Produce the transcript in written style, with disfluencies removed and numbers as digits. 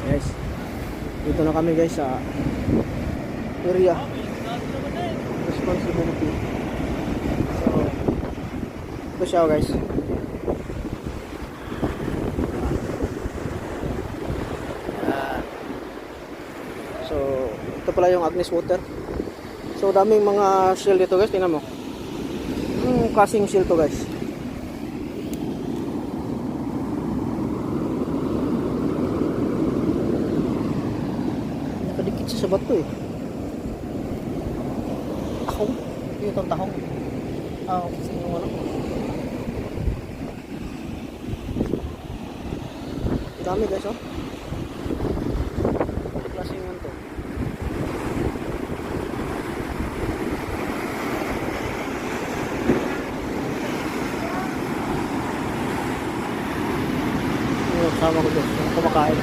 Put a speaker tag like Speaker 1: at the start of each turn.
Speaker 1: Guys, dito na kami guys sa area responsibility. So, ito siya guys. So, ito pala yung Agnes Water. So, daming mga shell dito guys. Tingnan mo. Yung klaseng shell to guys. Nakadikit siya sa bato eh. Tahong. Yung itong tahong. Kasi yung ano. Dami guys oh. Klaseng ano to. Sama ko dyan, kumakain.